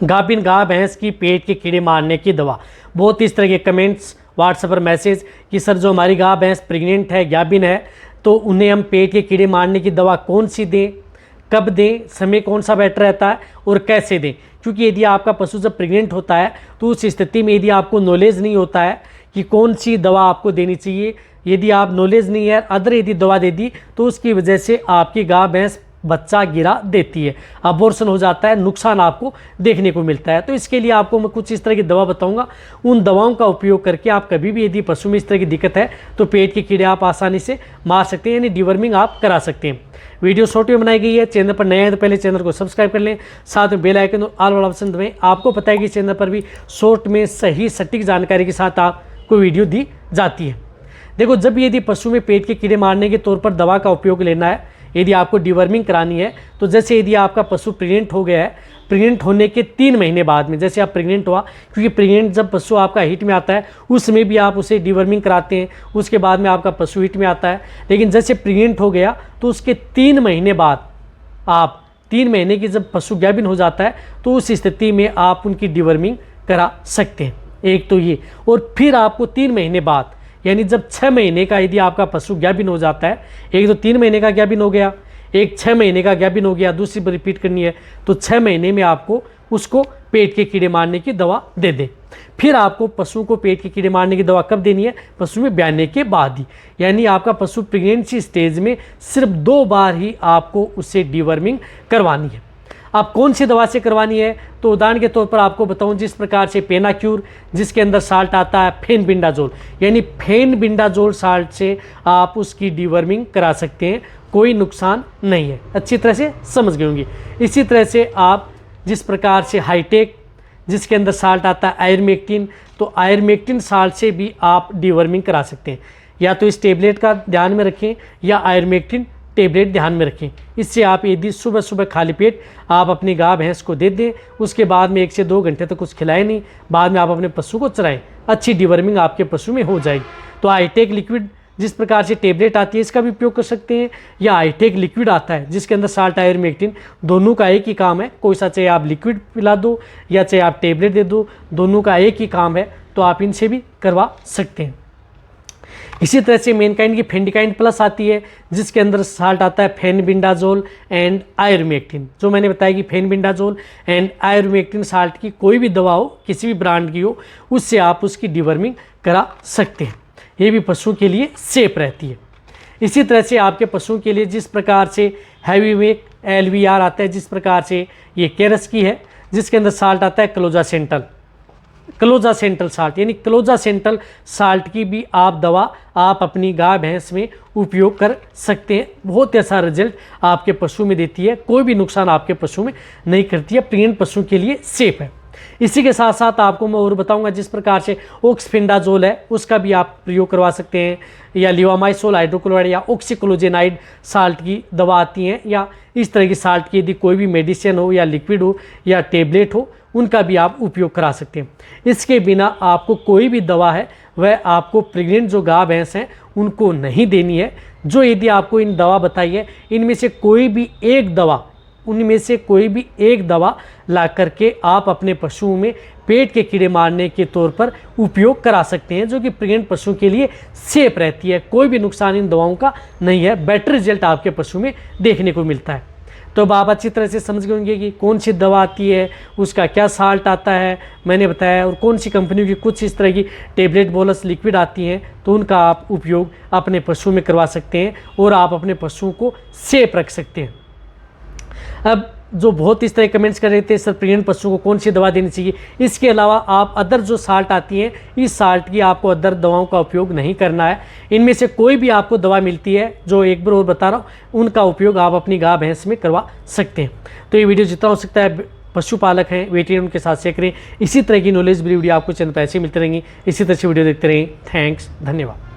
गाभिन गाय भैंस की पेट के कीड़े मारने की दवा। बहुत इस तरह के कमेंट्स, व्हाट्सएप पर मैसेज कि सर जो हमारी गाय भैंस प्रेग्नेंट है, गाभिन है, तो उन्हें हम पेट के कीड़े मारने की दवा कौन सी दें, कब दें, समय कौन सा बेटर रहता है और कैसे दें। क्योंकि यदि आपका पशु जब प्रेग्नेंट होता है तो उस स्थिति में यदि आपको नॉलेज नहीं होता है कि कौन सी दवा आपको देनी चाहिए, यदि आप नॉलेज नहीं है, अदर यदि दवा दे दी तो उसकी वजह से आपकी गाय भैंस बच्चा गिरा देती है, अबॉर्शन हो जाता है, नुकसान आपको देखने को मिलता है। तो इसके लिए आपको मैं कुछ इस तरह की दवा बताऊंगा। उन दवाओं का उपयोग करके आप कभी भी यदि पशु में इस तरह की दिक्कत है तो पेट के कीड़े आप आसानी से मार सकते हैं, यानी डिवर्मिंग आप करा सकते हैं। वीडियो शॉर्ट में बनाई गई है। चैनल पर नए हैं तो पहले चैनल को सब्सक्राइब कर लें, साथ में बेल आइकन और ऑल वाला ऑप्शन दबाएं। आपको पता है कि चैनल पर भी शॉर्ट में सही सटीक जानकारी के साथ आपको वीडियो दी जाती है। देखो, जब यदि पशु में पेट के कीड़े मारने के तौर पर दवा का उपयोग लेना है, यदि आपको डिवर्मिंग करानी है, तो जैसे यदि आपका पशु प्रेग्नेंट हो गया है, प्रेग्नेंट होने के 3 महीने बाद में, जैसे आप प्रेग्नेंट हुआ, क्योंकि प्रेग्नेंट जब पशु आपका हीट में आता है उसमें भी आप उसे डिवर्मिंग कराते हैं, उसके बाद में आपका पशु हीट में आता है। लेकिन जैसे प्रेग्नेंट हो गया तो उसके 3 महीने बाद आप 3 महीने की जब पशु गाभिन हो जाता है तो उस स्थिति में आप उनकी डिवर्मिंग करा सकते हैं। एक तो ये, और फिर आपको 3 महीने बाद, यानी जब 6 महीने का यदि आपका पशु गाभिन हो जाता है, एक तो 3 महीने का गाभिन हो गया, एक 6 महीने का गाभिन हो गया, दूसरी पर रिपीट करनी है, तो 6 महीने में आपको उसको पेट के कीड़े मारने की दवा दे दें। फिर आपको पशु को पेट के कीड़े मारने की दवा कब देनी है? पशु में ब्याने के बाद ही, यानी आपका पशु प्रेगनेंसी स्टेज में सिर्फ 2 बार ही आपको उससे डिवर्मिंग करवानी है। अब कौन सी दवा से करवानी है? तो उदाहरण के तौर पर आपको बताऊं, जिस प्रकार से पेनाक्यूर, जिसके अंदर साल्ट आता है फेनबिंडाजोल, यानी फेनबिंडाजोल साल्ट से आप उसकी डिवर्मिंग करा सकते हैं, कोई नुकसान नहीं है। अच्छी तरह से समझ गए होंगे। इसी तरह से आप जिस प्रकार से हाईटेक, जिसके अंदर साल्ट आता है आयरमेक्टिन, तो आयरमेक्टिन साल्ट से भी आप डिवर्मिंग करा सकते हैं। या तो इस टेबलेट का ध्यान में रखें या आयरमेक्टिन टेबलेट ध्यान में रखें। इससे आप यदि सुबह सुबह खाली पेट आप अपनी गाय भैंस को दे दें, उसके बाद में 1 से 2 घंटे तक कुछ खिलाएं नहीं, बाद में आप अपने पशु को चराएं, अच्छी डिवर्मिंग आपके पशु में हो जाएगी। तो हाईटेक लिक्विड जिस प्रकार से टेबलेट आती है इसका भी उपयोग कर सकते हैं, या हाईटेक लिक्विड आता है जिसके अंदर साल्ट आयरमेक्टिन, दोनों का एक ही काम है। कोई सा चाहे आप लिक्विड पिला दो या चाहे आप टेबलेट दे दो, दोनों का एक ही काम है, तो आप इनसे भी करवा सकते हैं। इसी तरह से मेनकाइंड की फेंडिकाइंड प्लस आती है जिसके अंदर साल्ट आता है फेनबिंडाजोल एंड आयरमेक्टिन। जो मैंने बताया कि फेनबिंडाजोल एंड आयरमेक्टिन साल्ट की कोई भी दवा हो, किसी भी ब्रांड की हो, उससे आप उसकी डिवर्मिंग करा सकते हैं। ये भी पशु के लिए सेफ रहती है। इसी तरह से आपके पशुओं के लिए जिस प्रकार से हैवीमेक LVR आता है, जिस प्रकार से ये केरस की है, जिसके अंदर साल्ट आता है क्लोजासेंटल साल्ट, यानी क्लोजासेंटल साल्ट की भी आप दवा आप अपनी गाय भैंस में उपयोग कर सकते हैं। बहुत अच्छा रिजल्ट आपके पशु में देती है, कोई भी नुकसान आपके पशु में नहीं करती है, प्रेग्नेंट पशु के लिए सेफ है। इसी के साथ साथ आपको मैं और बताऊंगा, जिस प्रकार से ऑक्सफेंडाजोल है उसका भी आप प्रयोग करवा सकते हैं, या लिवामाइसोल हाइड्रोक्लोराइड या ऑक्सीक्लोजेनाइड साल्ट की दवा आती हैं, या इस तरह की साल्ट की यदि कोई भी मेडिसिन हो या लिक्विड हो या टेबलेट हो, उनका भी आप उपयोग करा सकते हैं। इसके बिना आपको कोई भी दवा है वह आपको प्रेग्नेंट जो गाय भैंस हैं उनको नहीं देनी है। जो यदि आपको इन दवा बताई है, इनमें से कोई भी एक दवा ला करके आप अपने पशुओं में पेट के कीड़े मारने के तौर पर उपयोग करा सकते हैं, जो कि प्रेग्नेंट पशु के लिए सेफ रहती है। कोई भी नुकसान इन दवाओं का नहीं है, बेटर रिजल्ट आपके पशु में देखने को मिलता है। तो अब आप अच्छी तरह से समझ गए होंगे कि कौन सी दवा आती है, उसका क्या साल्ट आता है मैंने बताया, और कौन सी कंपनियों की कुछ इस तरह की टेबलेट बोलस लिक्विड आती हैं, तो उनका आप उपयोग अपने पशु में करवा सकते हैं और आप अपने पशुओं को सेफ रख सकते हैं। अब जो बहुत इस तरह कमेंट्स कर रहे थे, सर प्रेग्नेंट पशु को कौन सी दवा देनी चाहिए, इसके अलावा आप अदर जो साल्ट आती है, इस साल्ट की आपको अदर दवाओं का उपयोग नहीं करना है। इनमें से कोई भी आपको दवा मिलती है, जो एक बार और बता रहा हूँ, उनका उपयोग आप अपनी गाय भैंस में करवा सकते हैं। तो ये वीडियो जितना हो सकता है पशुपालक हैं, वेटेरियन, उनके साथ शेयर करें। इसी तरह की नॉलेज वीडियो आपको चैनल पर ऐसे मिलती रहेंगी। इसी तरह से वीडियो देखते रहें। थैंक्स, धन्यवाद।